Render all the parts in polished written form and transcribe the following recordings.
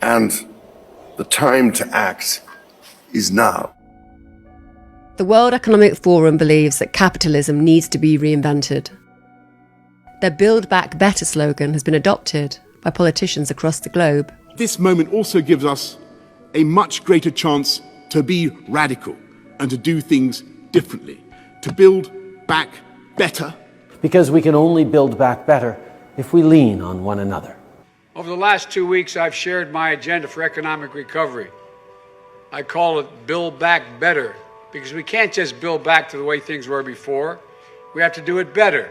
And the time to act is now. The World Economic Forum believes that capitalism needs to be reinvented. Their Build Back Better slogan has been adopted by politicians across the globe. This moment also gives us a much greater chance to be radical and to do things differently, to build back better. Because we can only build back better if we lean on one another. Over the last 2 weeks, I've shared my agenda for economic recovery. I call it Build Back Better, because we can't just build back to the way things were before. We have to do it better.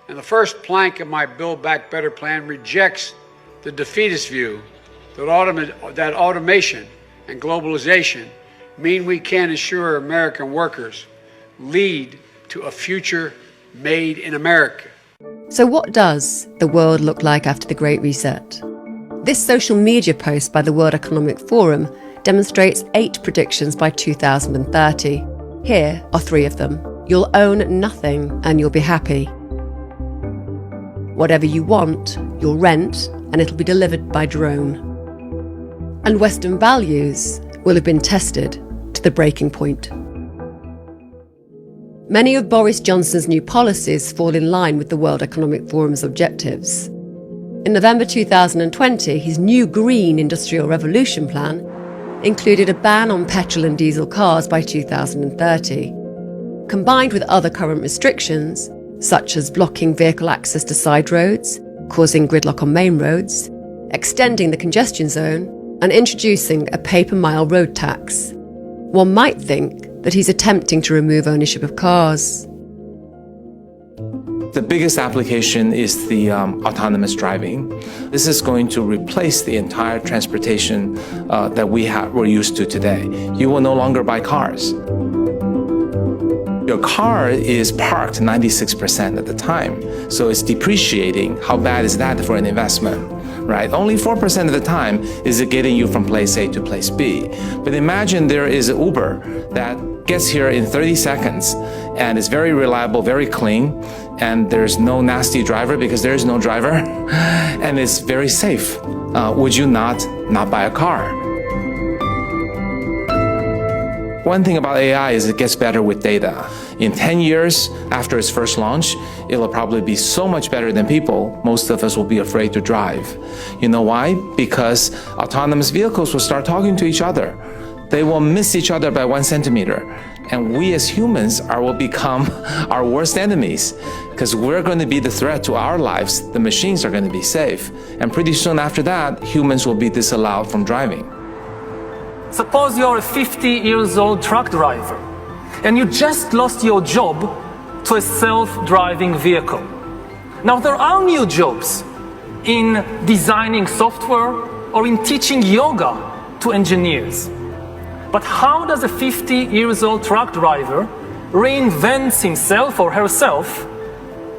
And the first plank of my Build Back Better plan rejects the defeatist view that automation and globalization mean we can't ensure American workers lead to a future made in America. So what does the world look like after the Great Reset? This social media post by the World Economic Forum demonstrates 8 predictions by 2030. Here are 3 of them. You'll own nothing and you'll be happy. Whatever you want, you'll rent and it'll be delivered by drone. And Western values will have been tested to the breaking point. Many of Boris Johnson's new policies fall in line with the World Economic Forum's objectives. In November 2020, his new Green Industrial Revolution plan included a ban on petrol and diesel cars by 2030. Combined with other current restrictions, such as blocking vehicle access to side roads, causing gridlock on main roads, extending the congestion zone, and introducing a pay-per-mile road tax, one might think that he's attempting to remove ownership of cars. The biggest application is the autonomous driving. This is going to replace the entire transportation that we're used to today. You will no longer buy cars. Your car is parked 96% of the time, so it's depreciating. How bad is that for an investment, right? Only 4% of the time is it getting you from place A to place B. But imagine there is an Uber that gets here in 30 seconds and is very reliable, very clean, and there's no nasty driver because there is no driver, and it's very safe. Would you not buy a car? One thing about AI is it gets better with data. In 10 years after its first launch, it'll probably be so much better than people, most of us will be afraid to drive. You know why? Because autonomous vehicles will start talking to each other. They will miss each other by 1 centimeter. And we as humans will become our worst enemies because we're going to be the threat to our lives. The machines are going to be safe. And pretty soon after that, humans will be disallowed from driving. Suppose you're a 50-year-old truck driver and you just lost your job to a self-driving vehicle. Now, there are new jobs in designing software or in teaching yoga to engineers. But how does a 50-year-old truck driver reinvent himself or herself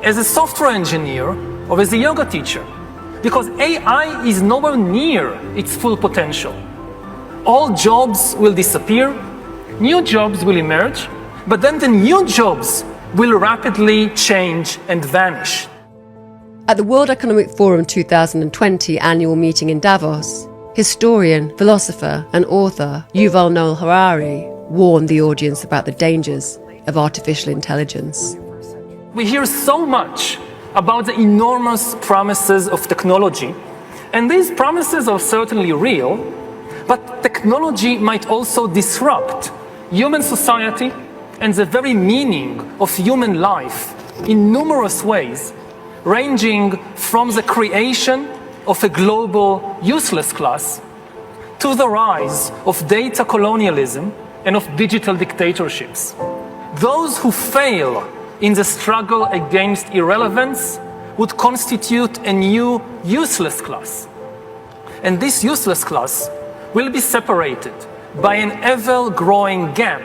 as a software engineer or as a yoga teacher? Because AI is nowhere near its full potential. All jobs will disappear, new jobs will emerge, but then the new jobs will rapidly change and vanish. At the World Economic Forum 2020 annual meeting in Davos, historian, philosopher and author Yuval Noah Harari warned the audience about the dangers of artificial intelligence. We hear so much about the enormous promises of technology, and these promises are certainly real, but technology might also disrupt human society and the very meaning of human life in numerous ways, ranging from the creation of a global useless class to the rise of data colonialism and of digital dictatorships. Those who fail in the struggle against irrelevance would constitute a new useless class. And this useless class will be separated by an ever-growing gap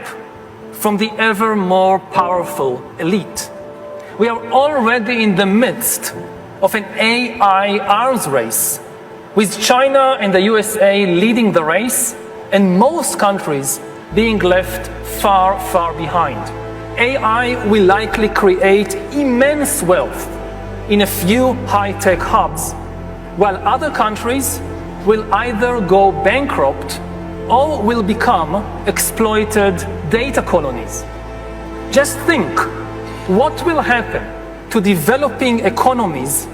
from the ever more powerful elite. We are already in the midst of an AI arms race, with China and the USA leading the race and most countries being left far, far behind. AI will likely create immense wealth in a few high-tech hubs, while other countries will either go bankrupt or will become exploited data colonies. Just think, what will happen to developing economies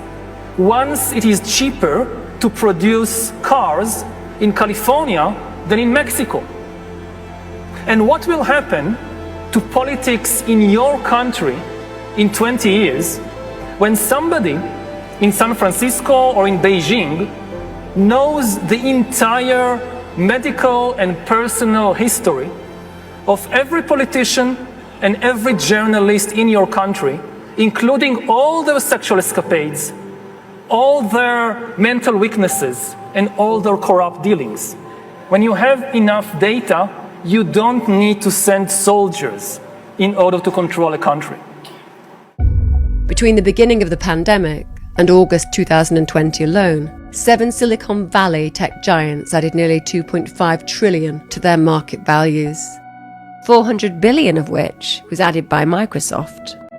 once it is cheaper to produce cars in California than in Mexico? And what will happen to politics in your country in 20 years when somebody in San Francisco or in Beijing knows the entire medical and personal history of every politician and every journalist in your country, including all their sexual escapades, all their mental weaknesses, and all their corrupt dealings? When you have enough data, you don't need to send soldiers in order to control a country. Between the beginning of the pandemic and August 2020 alone, 7 Silicon Valley tech giants added nearly 2.5 trillion to their market values, 400 billion of which was added by Microsoft.